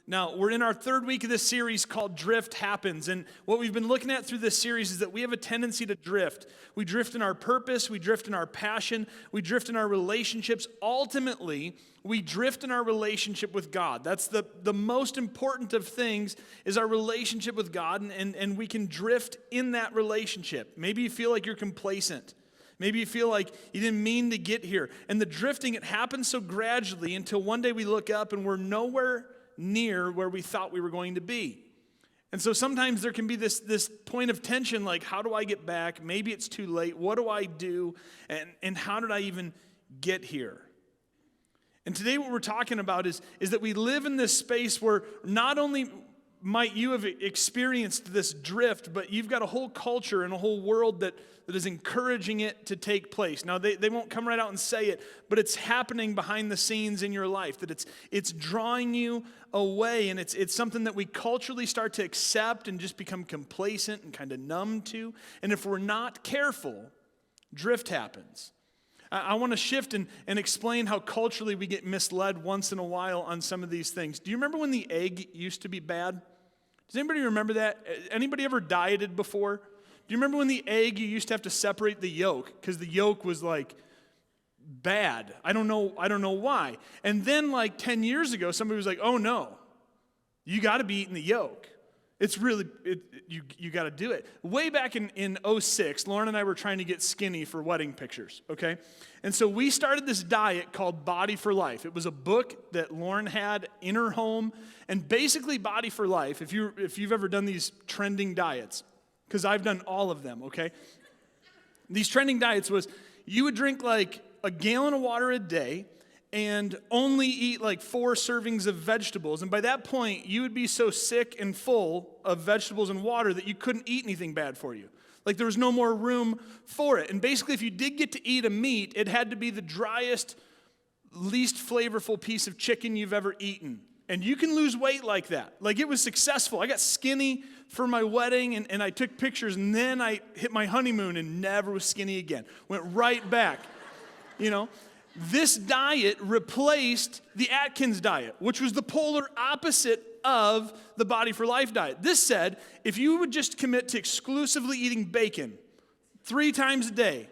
Now, we're in our third week of this series called Drift Happens, and what we've been looking at through this series is that we have a tendency to drift. We drift in our purpose, we drift in our passion, we drift in our relationships. Ultimately, we drift in our relationship with God. That's the most important of things is our relationship with God, and we can drift in that relationship. Maybe you feel like you're complacent. Maybe you feel like you didn't mean to get here. And the drifting, it happens so gradually until one day we look up and we're nowhere near where we thought we were going to be. And so sometimes there can be this point of tension, like, how do I get back? Maybe it's too late. What do I do? And how did I even get here? And today what we're talking about is that we live in this space where not only might you have experienced this drift, but you've got a whole culture and a whole world that is encouraging it to take place. Now, they won't come right out and say it, but it's happening behind the scenes in your life, that it's drawing you away, and it's something that we culturally start to accept and just become complacent and kind of numb to. And if we're not careful, drift happens. I want to shift and explain how culturally we get misled once in a while on some of these things. Do you remember when the egg used to be bad? Does anybody remember that? Anybody ever dieted before? Do you remember when the egg, you used to have to separate the yolk because the yolk was like bad? I don't know why. And then like 10 years ago, somebody was like, oh no, you got to be eating the yolk. It's really, you got to do it. Way back in 06, Lauren and I were trying to get skinny for wedding pictures, okay? And so we started this diet called Body for Life. It was a book that Lauren had in her home. And basically Body for Life, if you've ever done these trending diets, because I've done all of them, okay? These trending diets was you would drink like a gallon of water a day and only eat like 4 servings of vegetables. And by that point, you would be so sick and full of vegetables and water that you couldn't eat anything bad for you. Like there was no more room for it. And basically, if you did get to eat a meat, it had to be the driest, least flavorful piece of chicken you've ever eaten. And you can lose weight like that. Like it was successful. I got skinny for my wedding, and I took pictures, and then I hit my honeymoon and never was skinny again. Went right back, you know. This diet replaced the Atkins diet, which was the polar opposite of the Body for Life diet. This said, if you would just commit to exclusively eating bacon 3 times a day,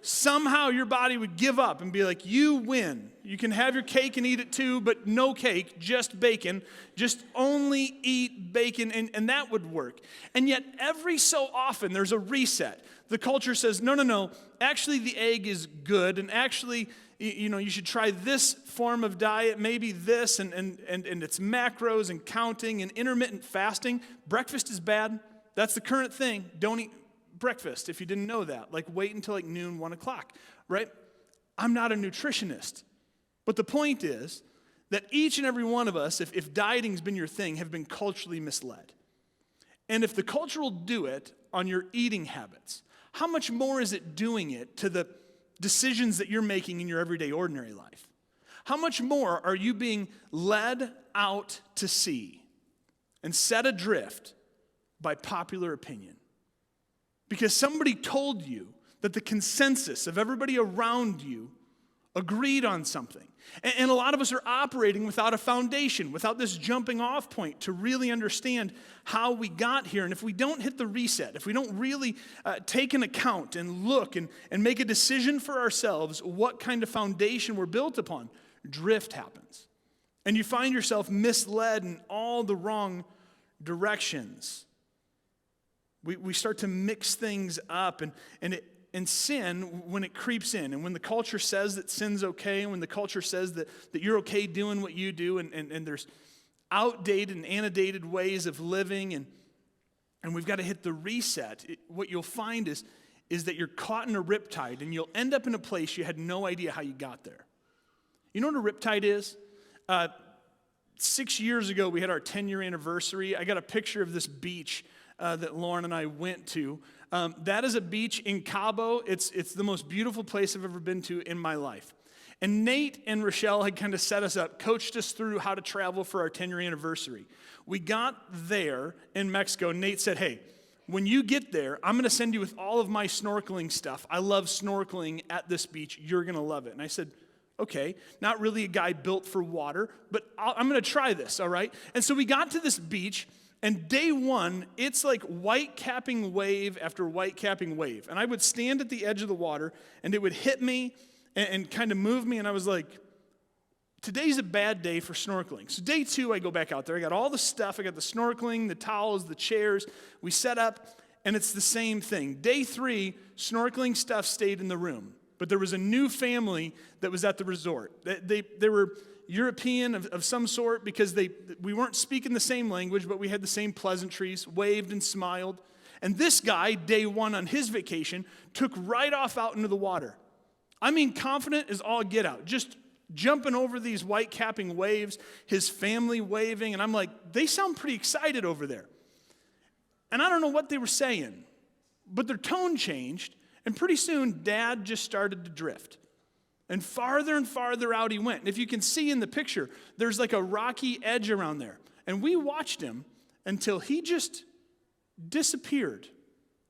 somehow your body would give up and be like, you win. You can have your cake and eat it too, but no cake, just bacon. Just only eat bacon, and that would work. And yet, every so often, there's a reset. The culture says, no, actually the egg is good, and actually, you know, you should try this form of diet, maybe this, and it's macros and counting and intermittent fasting. Breakfast is bad. That's the current thing. Don't eat breakfast if you didn't know that. Like wait until like noon, 1 o'clock, right? I'm not a nutritionist. But the point is that each and every one of us, if dieting's been your thing, have been culturally misled. And if the culture will do it on your eating habits, how much more is it doing it to the decisions that you're making in your everyday ordinary life? How much more are you being led out to sea and set adrift by popular opinion? Because somebody told you that the consensus of everybody around you agreed on something. And a lot of us are operating without a foundation, without this jumping off point to really understand how we got here. And if we don't hit the reset, if we don't really take an account and look and make a decision for ourselves what kind of foundation we're built upon, drift happens. And you find yourself misled in all the wrong directions. We start to mix things up, and sin, when it creeps in, and when the culture says that sin's okay, and when the culture says that you're okay doing what you do, and there's outdated and antidated ways of living, and we've got to hit the reset, what you'll find is that you're caught in a riptide, and you'll end up in a place you had no idea how you got there. You know what a riptide is? 6 years ago, we had our 10-year anniversary. I got a picture of this beach that Lauren and I went to. That is a beach in Cabo. It's the most beautiful place I've ever been to in my life. And Nate and Rochelle had kind of set us up, coached us through how to travel for our 10-year anniversary. We got there in Mexico, and Nate said, hey, when you get there, I'm going to send you with all of my snorkeling stuff. I love snorkeling at this beach. You're going to love it. And I said, Okay, not really a guy built for water, but I'm going to try this, all right? And so we got to this beach, and day one, it's like white capping wave after white capping wave. And I would stand at the edge of the water, and it would hit me and kind of move me, and I was like, today's a bad day for snorkeling. So day two, I go back out there. I got all the stuff. I got the snorkeling, the towels, the chairs. We set up, and it's the same thing. Day three, snorkeling stuff stayed in the room. But there was a new family that was at the resort. They were European of some sort because we weren't speaking the same language, but we had the same pleasantries, waved and smiled. And this guy, day one on his vacation, took right off out into the water. I mean, confident as all get out, just jumping over these white capping waves, his family waving, and I'm like, they sound pretty excited over there. And I don't know what they were saying, but their tone changed. And pretty soon, Dad just started to drift. And farther out he went. And if you can see in the picture, there's like a rocky edge around there. And we watched him until he just disappeared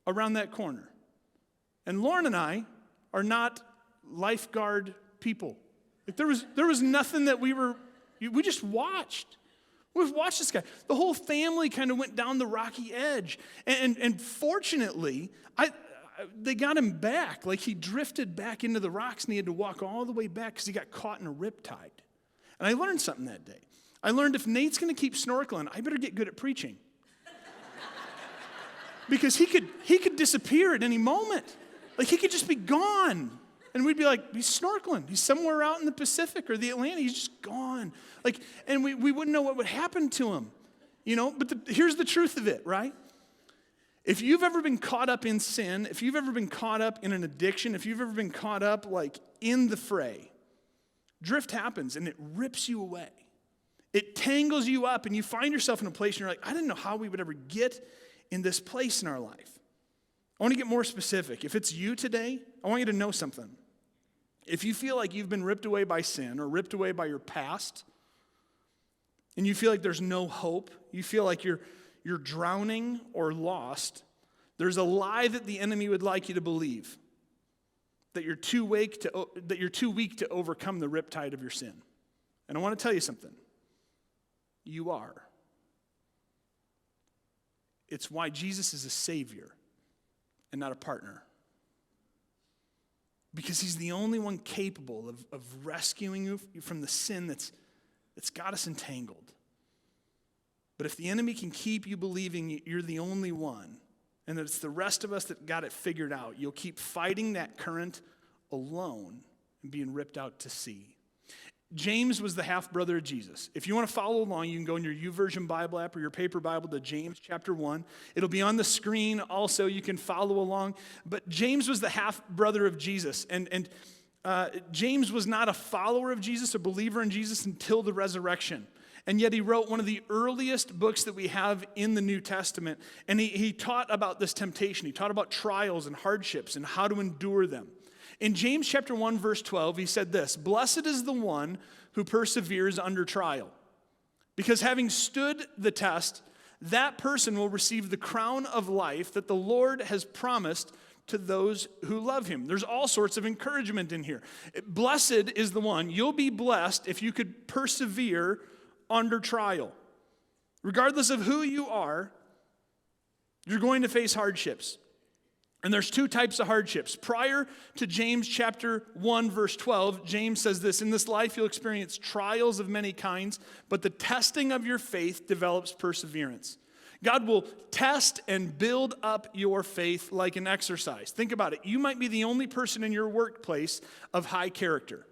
around that corner. And Lauren and I are not lifeguard people. Like there was nothing that we just watched. We've watched this guy. The whole family kind of went down the rocky edge. And fortunately, they got him back. Like he drifted back into the rocks and he had to walk all the way back because he got caught in a riptide. And I learned something that day. I learned if Nate's going to keep snorkeling, I better get good at preaching. Because he could disappear at any moment. Like he could just be gone. And we'd be like, he's snorkeling. He's somewhere out in the Pacific or the Atlantic. He's just gone. Like, and we wouldn't know what would happen to him. You know, but here's the truth of it, right? If you've ever been caught up in sin, if you've ever been caught up in an addiction, if you've ever been caught up like in the fray, drift happens and it rips you away. It tangles you up and you find yourself in a place and you're like, I didn't know how we would ever get in this place in our life. I want to get more specific. If it's you today, I want you to know something. If you feel like you've been ripped away by sin or ripped away by your past, and you feel like there's no hope, you feel like you're drowning or lost, there's a lie that the enemy would like you to believe, that you're too weak to overcome the riptide of your sin. And I want to tell you something. You are. It's why Jesus is a savior and not a partner. Because he's the only one capable of rescuing you from the sin that's got us entangled. But if the enemy can keep you believing you're the only one, and that it's the rest of us that got it figured out, you'll keep fighting that current alone and being ripped out to sea. James was the half-brother of Jesus. If you want to follow along, you can go in your YouVersion Bible app or your paper Bible to James chapter 1. It'll be on the screen also. You can follow along. But James was the half-brother of Jesus. And James was not a follower of Jesus, a believer in Jesus until the resurrection. And yet he wrote one of the earliest books that we have in the New Testament. And he taught about this temptation. He taught about trials and hardships and how to endure them. In James chapter 1, verse 12, he said this, "Blessed is the one who perseveres under trial, because having stood the test, that person will receive the crown of life that the Lord has promised to those who love him." There's all sorts of encouragement in here. Blessed is the one. You'll be blessed if you could persevere under trial. Regardless of who you are, you're going to face hardships. And there's two types of hardships. Prior to James chapter 1, verse 12, James says this, "In this life you'll experience trials of many kinds, but the testing of your faith develops perseverance." God will test and build up your faith like an exercise. Think about it. You might be the only person in your workplace of high character.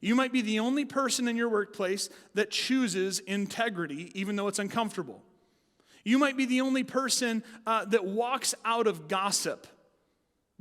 You might be the only person in your workplace that chooses integrity, even though it's uncomfortable. You might be the only person that walks out of gossip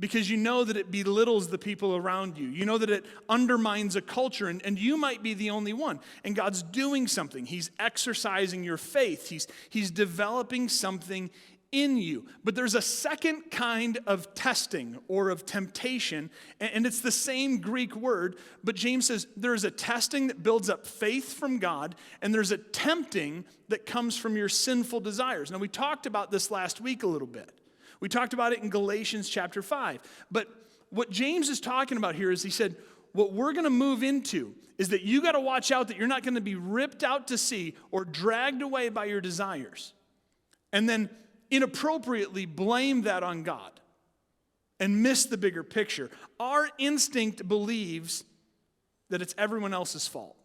because you know that it belittles the people around you. You know that it undermines a culture, and you might be the only one. And God's doing something. He's exercising your faith. He's developing something in you. But there's a second kind of testing or of temptation, and it's the same Greek word, but James says there's a testing that builds up faith from God, and there's a tempting that comes from your sinful desires. Now, we talked about this last week a little bit. We talked about it in Galatians chapter 5. But what James is talking about here is he said, what we're going to move into is that you got to watch out that you're not going to be ripped out to sea or dragged away by your desires, and then inappropriately blame that on God and miss the bigger picture. Our instinct believes that it's everyone else's fault.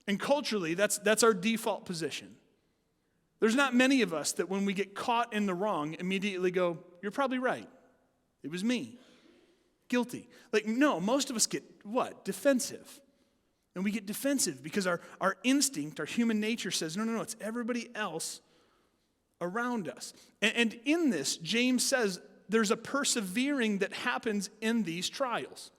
And culturally, that's our default position. There's not many of us that when we get caught in the wrong, immediately go, you're probably right. It was me. Guilty. Like, no, most of us get what? Defensive. And we get defensive because our instinct, our human nature says, no, it's everybody else around us. And in this, James says there's a persevering that happens in these trials.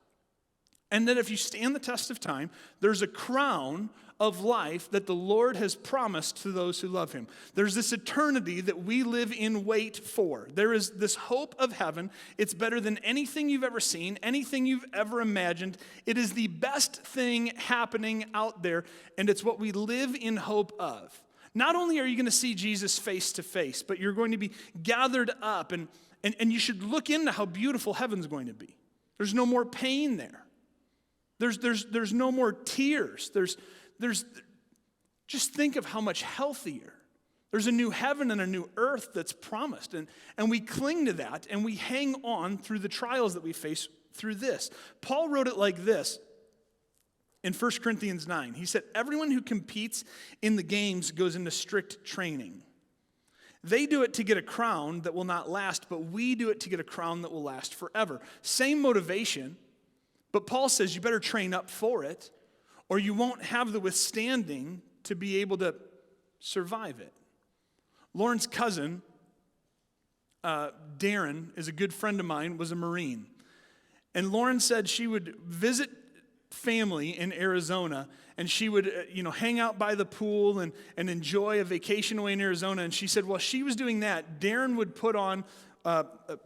And that if you stand the test of time, there's a crown of life that the Lord has promised to those who love him. There's this eternity that we live in wait for. There is this hope of heaven. It's better than anything you've ever seen, anything you've ever imagined. It is the best thing happening out there, and it's what we live in hope of. Not only are you going to see Jesus face to face, but you're going to be gathered up, and you should look into how beautiful heaven's going to be. There's no more pain there. There's no more tears. There's just think of how much healthier. There's a new heaven and a new earth that's promised. And we cling to that, and we hang on through the trials that we face through this. Paul wrote it like this in 1 Corinthians 9. He said, everyone who competes in the games goes into strict training. They do it to get a crown that will not last, but we do it to get a crown that will last forever. Same motivation. But Paul says you better train up for it, or you won't have the withstanding to be able to survive it. Lauren's cousin, Darren, is a good friend of mine, was a Marine. And Lauren said she would visit family in Arizona, and she would hang out by the pool and enjoy a vacation away in Arizona. And she said while she was doing that, Darren would put on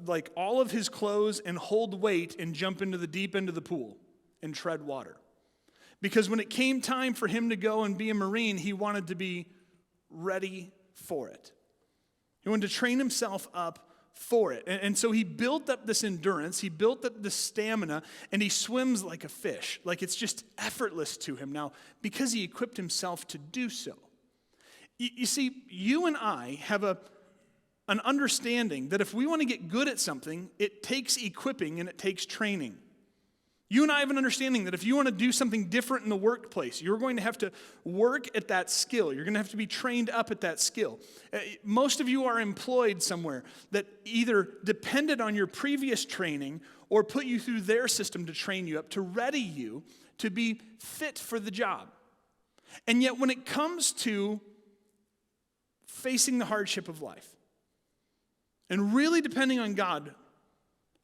like all of his clothes and hold weight and jump into the deep end of the pool and tread water. Because when it came time for him to go and be a Marine, he wanted to be ready for it. He wanted to train himself up for it. And so he built up this endurance, he built up this stamina, and he swims like a fish. Like it's just effortless to him now because he equipped himself to do so. You see, you and I have an understanding that if we want to get good at something, it takes equipping and it takes training. You and I have an understanding that if you want to do something different in the workplace, you're going to have to work at that skill. You're going to have to be trained up at that skill. Most of you are employed somewhere that either depended on your previous training or put you through their system to train you up, to ready you to be fit for the job. And yet when it comes to facing the hardship of life and really depending on God,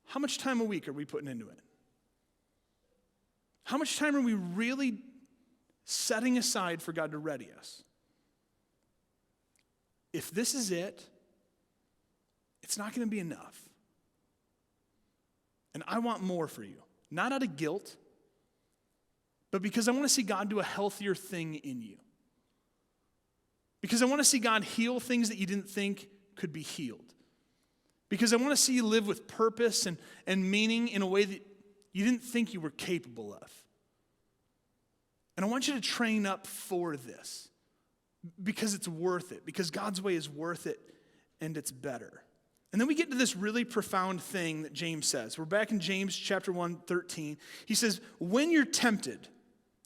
how much time a week are we putting into it? How much time are we really setting aside for God to ready us? If this is it, it's not going to be enough. And I want more for you. Not out of guilt, but because I want to see God do a healthier thing in you. Because I want to see God heal things that you didn't think could be healed. Because I want to see you live with purpose and meaning in a way that you didn't think you were capable of. And I want you to train up for this because it's worth it, because God's way is worth it and it's better. And then we get to this really profound thing that James says. We're back in James chapter 1:13. He says, when you're tempted,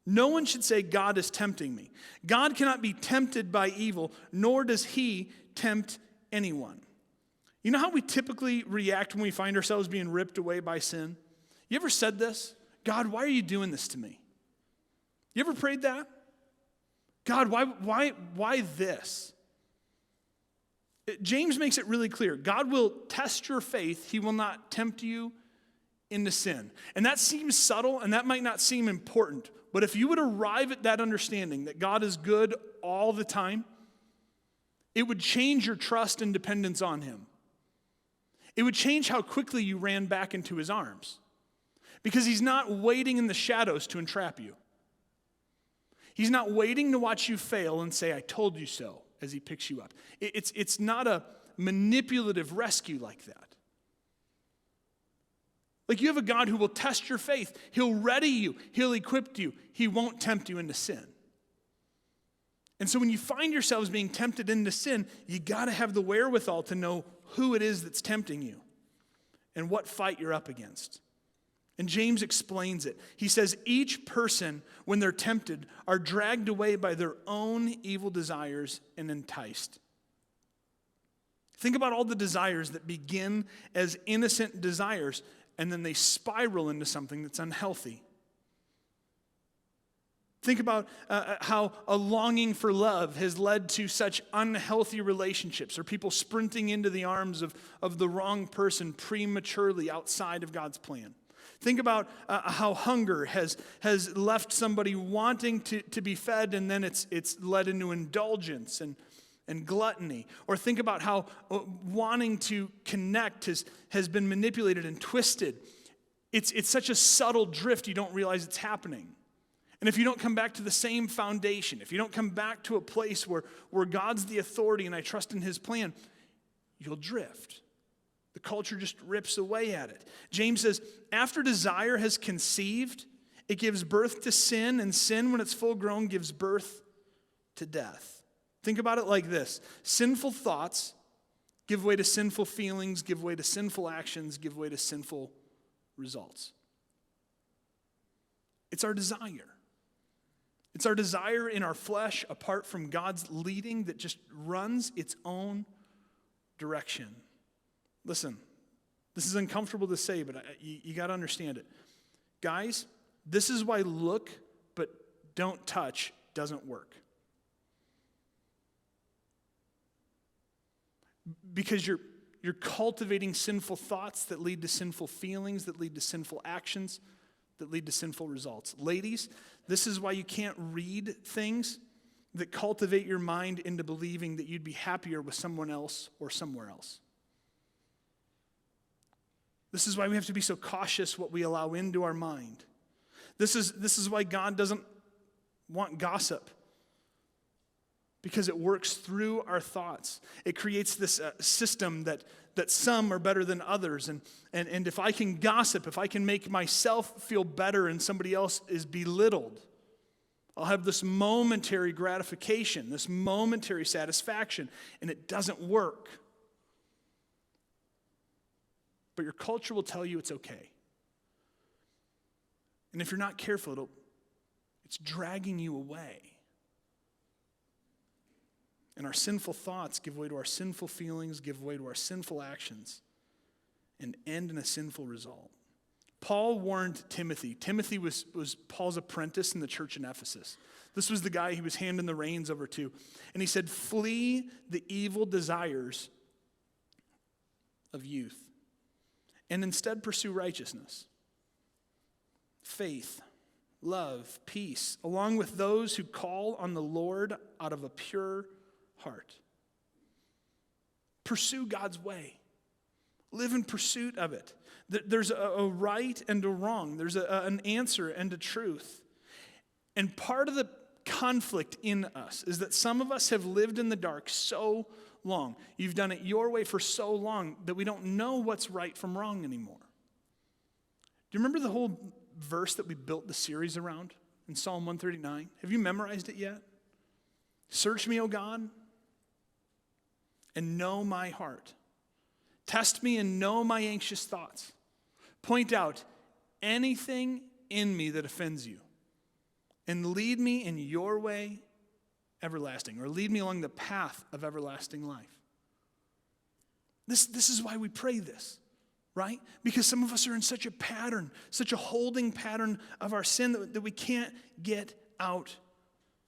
no one should say, God is tempting me. God cannot be tempted by evil, nor does he tempt anyone. You know how we typically react when we find ourselves being ripped away by sin? You ever said this? God, why are you doing this to me? You ever prayed that? God, why this? James makes it really clear. God will test your faith. He will not tempt you into sin. And that seems subtle, and that might not seem important. But if you would arrive at that understanding that God is good all the time, it would change your trust and dependence on him. It would change how quickly you ran back into his arms. Because he's not waiting in the shadows to entrap you. He's not waiting to watch you fail and say, I told you so, as he picks you up. It's not a manipulative rescue like that. Like, you have a God who will test your faith. He'll ready you. He'll equip you. He won't tempt you into sin. And so when you find yourselves being tempted into sin, you got to have the wherewithal to know who it is that's tempting you and what fight you're up against. And James explains it. He says, each person, when they're tempted, are dragged away by their own evil desires and enticed. Think about all the desires that begin as innocent desires, and then they spiral into something that's unhealthy. Think about how a longing for love has led to such unhealthy relationships, or people sprinting into the arms of the wrong person prematurely outside of God's plan. Think about how hunger has left somebody wanting to be fed, and then it's led into indulgence and gluttony. Or think about how wanting to connect has been manipulated and twisted. It's such a subtle drift you don't realize it's happening. And if you don't come back to the same foundation, if you don't come back to a place where God's the authority and I trust in his plan, you'll drift. The culture just rips away at it. James says, after desire has conceived, it gives birth to sin, and sin, when it's full grown, gives birth to death. Think about it like this. Sinful thoughts give way to sinful feelings, give way to sinful actions, give way to sinful results. It's our desire. It's our desire in our flesh, apart from God's leading, that just runs its own direction. Listen, this is uncomfortable to say, but you got to understand it. Guys, this is why look but don't touch doesn't work. Because you're cultivating sinful thoughts that lead to sinful feelings, that lead to sinful actions, that lead to sinful results. Ladies, this is why you can't read things that cultivate your mind into believing that you'd be happier with someone else or somewhere else. This is why we have to be so cautious what we allow into our mind. This is why God doesn't want gossip, because it works through our thoughts. It creates this system that some are better than others. And if I can gossip, if I can make myself feel better and somebody else is belittled, I'll have this momentary gratification, this momentary satisfaction, and it doesn't work. But your culture will tell you it's okay. And if you're not careful, it's dragging you away. And our sinful thoughts give way to our sinful feelings, give way to our sinful actions, and end in a sinful result. Paul warned Timothy. Timothy was Paul's apprentice in the church in Ephesus. This was the guy he was handing the reins over to. And he said, flee the evil desires of youth, and instead pursue righteousness, faith, love, peace, along with those who call on the Lord out of a pure heart. Pursue God's way. Live in pursuit of it. There's a right and a wrong. There's an answer and a truth. And part of the conflict in us is that some of us have lived in the dark so long. You've done it your way for so long that we don't know what's right from wrong anymore. Do you remember the whole verse that we built the series around in Psalm 139? Have you memorized it yet? Search me, O God, and know my heart. Test me and know my anxious thoughts. Point out anything in me that offends you, and lead me in your way everlasting, or lead me along the path of everlasting life. This is why we pray this, right? Because some of us are in such a pattern, such a holding pattern of our sin that we can't get out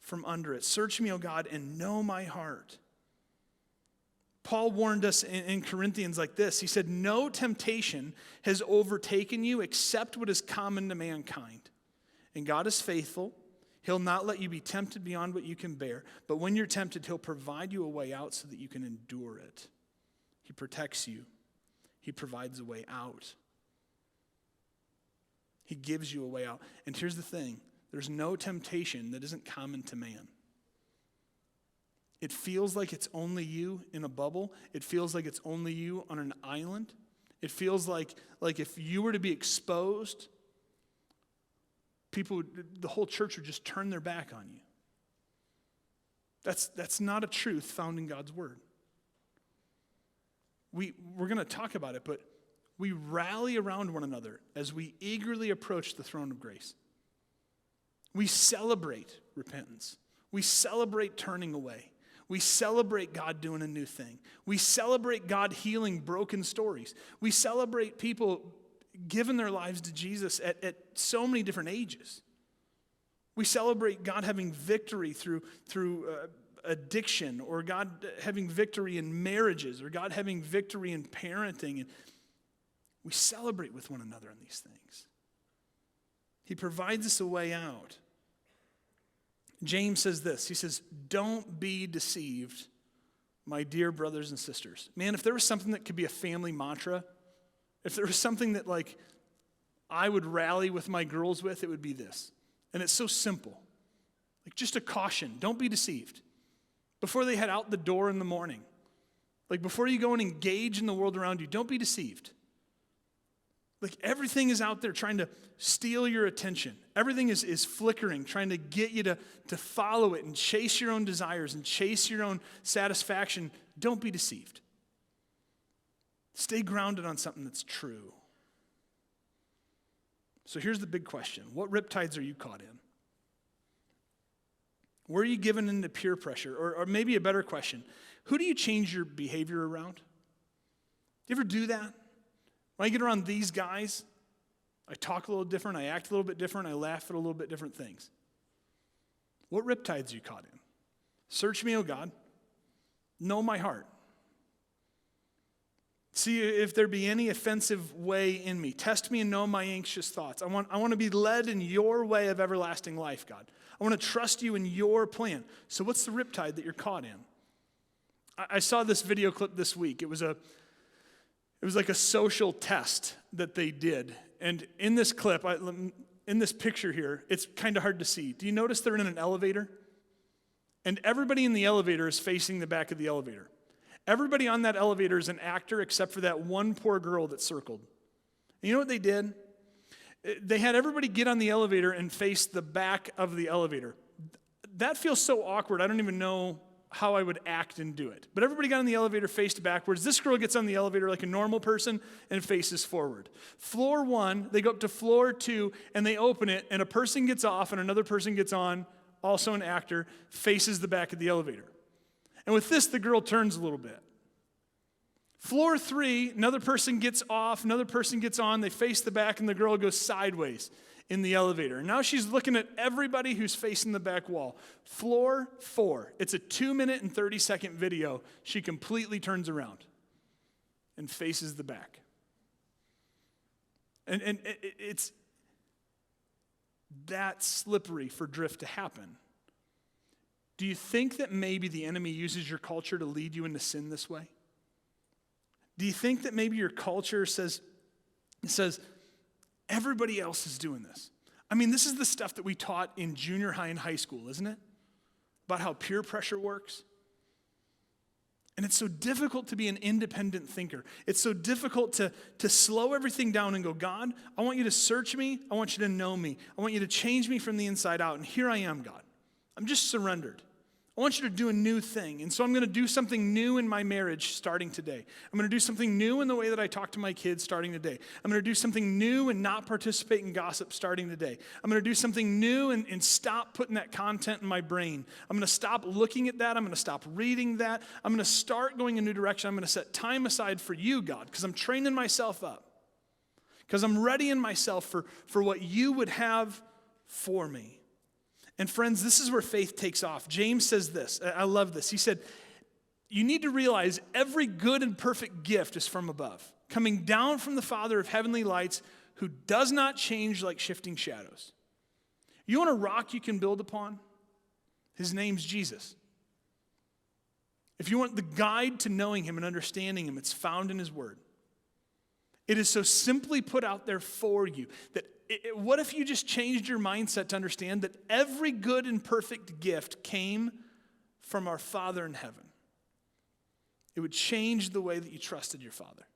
from under it. Search me, O God, and know my heart. Paul warned us in Corinthians like this. He said, no temptation has overtaken you except what is common to mankind. And God is faithful. He'll not let you be tempted beyond what you can bear. But when you're tempted, he'll provide you a way out so that you can endure it. He protects you. He provides a way out. He gives you a way out. And here's the thing. There's no temptation that isn't common to man. It feels like it's only you in a bubble. It feels like it's only you on an island. It feels like if you were to be exposed, the whole church would just turn their back on you. That's not a truth found in God's word. We're going to talk about it, but we rally around one another as we eagerly approach the throne of grace. We celebrate repentance. We celebrate turning away. We celebrate God doing a new thing. We celebrate God healing broken stories. We celebrate people giving their lives to Jesus at so many different ages. We celebrate God having victory through addiction, or God having victory in marriages, or God having victory in parenting. And we celebrate with one another on these things. He provides us a way out. James says this. He says, don't be deceived, my dear brothers and sisters. Man, if there was something that could be a family mantra, if there was something that like I would rally with my girls with, it would be this. And it's so simple. Like just a caution, don't be deceived. Before they head out the door in the morning, like before you go and engage in the world around you, don't be deceived. Like everything is out there trying to steal your attention. Everything is flickering, trying to get you to follow it and chase your own desires and chase your own satisfaction. Don't be deceived. Stay grounded on something that's true. So here's the big question. What riptides are you caught in? Were you given into peer pressure? Or maybe a better question, who do you change your behavior around? Do you ever do that? When I get around these guys, I talk a little different, I act a little bit different, I laugh at a little bit different things. What riptides are you caught in? Search me, O God. Know my heart. See if there be any offensive way in me. Test me and know my anxious thoughts. I want to be led in your way of everlasting life, God. I want to trust you in your plan. So what's the riptide that you're caught in? I saw this video clip this week. It was like a social test that they did. And in this clip, in this picture here, it's kind of hard to see. Do you notice they're in an elevator? And everybody in the elevator is facing the back of the elevator. Everybody on that elevator is an actor except for that one poor girl that's circled. And you know what they did? They had everybody get on the elevator and face the back of the elevator. That feels so awkward. I don't even know how I would act and do it. But everybody got on the elevator, faced backwards. This girl gets on the elevator like a normal person and faces forward. Floor 1, they go up to floor 2, and they open it, and a person gets off and another person gets on, also an actor, faces the back of the elevator. And with this, the girl turns a little bit. Floor 3, another person gets off, another person gets on, they face the back, and the girl goes sideways in the elevator. And now she's looking at everybody who's facing the back wall. Floor 4, it's a 2-minute and 30-second video. She completely turns around and faces the back. And it's that slippery for drift to happen. Do you think that maybe the enemy uses your culture to lead you into sin this way? Do you think that maybe your culture says everybody else is doing this? I mean, this is the stuff that we taught in junior high and high school, isn't it? About how peer pressure works. And it's so difficult to be an independent thinker. It's so difficult to slow everything down and go, God, I want you to search me. I want you to know me. I want you to change me from the inside out. And here I am, God. I'm just surrendered. I want you to do a new thing. And so I'm going to do something new in my marriage starting today. I'm going to do something new in the way that I talk to my kids starting today. I'm going to do something new and not participate in gossip starting today. I'm going to do something new and stop putting that content in my brain. I'm going to stop looking at that. I'm going to stop reading that. I'm going to start going a new direction. I'm going to set time aside for you, God, because I'm training myself up. Because I'm readying myself for what you would have for me. And friends, this is where faith takes off. James says this. I love this. He said, you need to realize every good and perfect gift is from above, coming down from the Father of heavenly lights, who does not change like shifting shadows. You want a rock you can build upon? His name's Jesus. If you want the guide to knowing him and understanding him, it's found in his word. It is so simply put out there for you that what if you just changed your mindset to understand that every good and perfect gift came from our Father in heaven? It would change the way that you trusted your Father.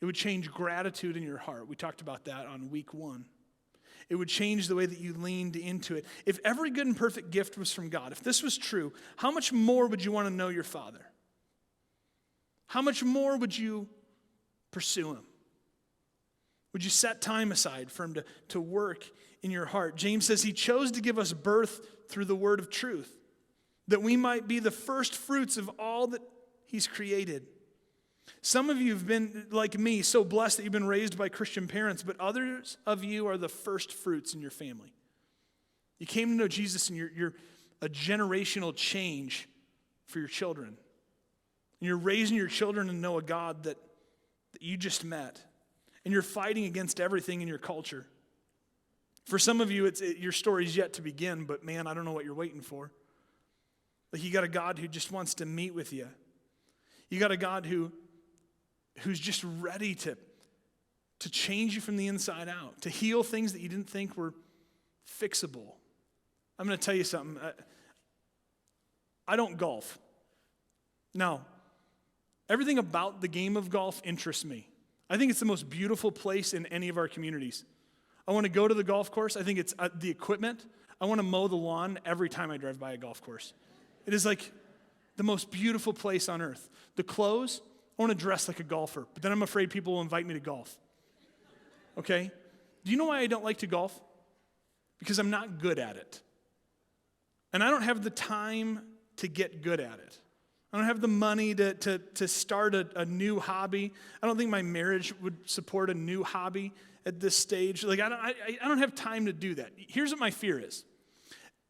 It would change gratitude in your heart. We talked about that on week 1. It would change the way that you leaned into it. If every good and perfect gift was from God, if this was true, how much more would you want to know your Father? How much more would you pursue him? Would you set time aside for him to work in your heart? James says he chose to give us birth through the word of truth, that we might be the first fruits of all that he's created. Some of you have been, like me, so blessed that you've been raised by Christian parents, but others of you are the first fruits in your family. You came to know Jesus and you're a generational change for your children. And you're raising your children to know a God that you just met. And you're fighting against everything in your culture. For some of you, your story's yet to begin, but man, I don't know what you're waiting for. Like you got a God who just wants to meet with you. You got a God who's just ready to change you from the inside out, to heal things that you didn't think were fixable. I'm going to tell you something. I don't golf. Now, everything about the game of golf interests me. I think it's the most beautiful place in any of our communities. I want to go to the golf course. I think it's the equipment. I want to mow the lawn every time I drive by a golf course. It is like the most beautiful place on earth. The clothes, I want to dress like a golfer, but then I'm afraid people will invite me to golf. Okay? Do you know why I don't like to golf? Because I'm not good at it. And I don't have the time to get good at it. I don't have the money to start a new hobby. I don't think my marriage would support a new hobby at this stage. Like I don't have time to do that. Here's what my fear is.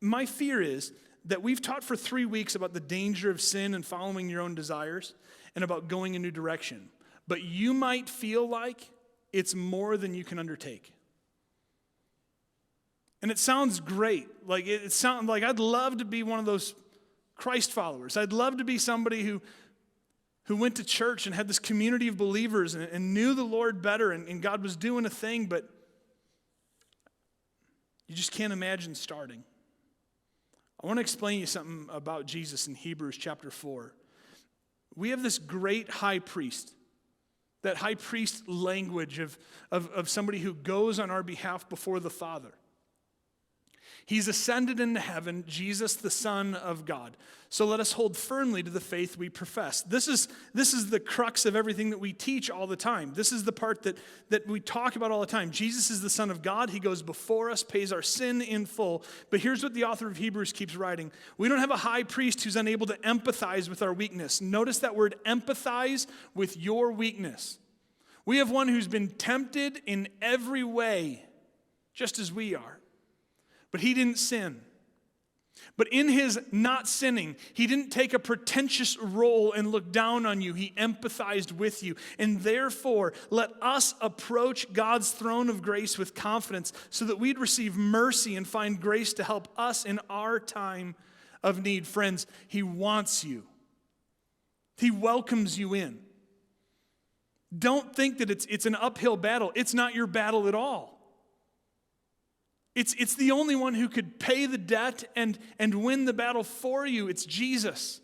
My fear is that we've taught for 3 weeks about the danger of sin and following your own desires and about going a new direction. But you might feel like it's more than you can undertake. And it sounds great. Like it sounds like I'd love to be one of those Christ followers. I'd love to be somebody who went to church and had this community of believers and knew the Lord better and God was doing a thing, but you just can't imagine starting. I want to explain to you something about Jesus in Hebrews chapter 4. We have this great high priest, that high priest language of somebody who goes on our behalf before the Father. He's ascended into heaven, Jesus, the Son of God. So let us hold firmly to the faith we profess. This is the crux of everything that we teach all the time. This is the part that we talk about all the time. Jesus is the Son of God. He goes before us, pays our sin in full. But here's what the author of Hebrews keeps writing. We don't have a high priest who's unable to empathize with our weakness. Notice that word, empathize with your weakness. We have one who's been tempted in every way, just as we are. But he didn't sin. But in his not sinning, he didn't take a pretentious role and look down on you. He empathized with you. And therefore, let us approach God's throne of grace with confidence so that we'd receive mercy and find grace to help us in our time of need. Friends, he wants you. He welcomes you in. Don't think that it's an uphill battle. It's not your battle at all. It's the only one who could pay the debt and win the battle for you. It's Jesus.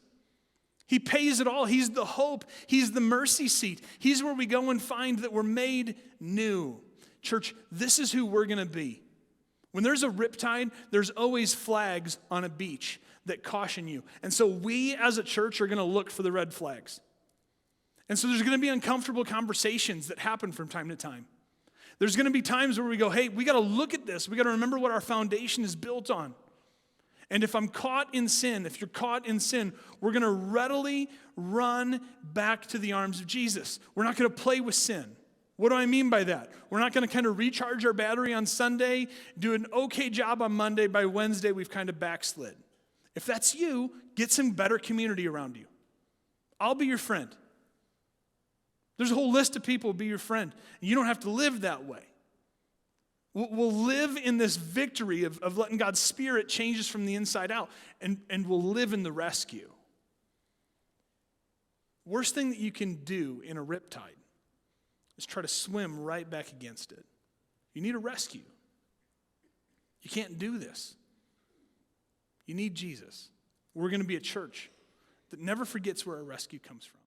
He pays it all. He's the hope. He's the mercy seat. He's where we go and find that we're made new. Church, this is who we're going to be. When there's a riptide, there's always flags on a beach that caution you. And so we as a church are going to look for the red flags. And so there's going to be uncomfortable conversations that happen from time to time. There's going to be times where we go, hey, we got to look at this. We got to remember what our foundation is built on. And if I'm caught in sin, if you're caught in sin, we're going to readily run back to the arms of Jesus. We're not going to play with sin. What do I mean by that? We're not going to kind of recharge our battery on Sunday, do an okay job on Monday. By Wednesday, we've kind of backslid. If that's you, get some better community around you. I'll be your friend. There's a whole list of people who will be your friend. You don't have to live that way. We'll live in this victory of letting God's Spirit change us from the inside out, and we'll live in the rescue. Worst thing that you can do in a riptide is try to swim right back against it. You need a rescue. You can't do this. You need Jesus. We're going to be a church that never forgets where our rescue comes from.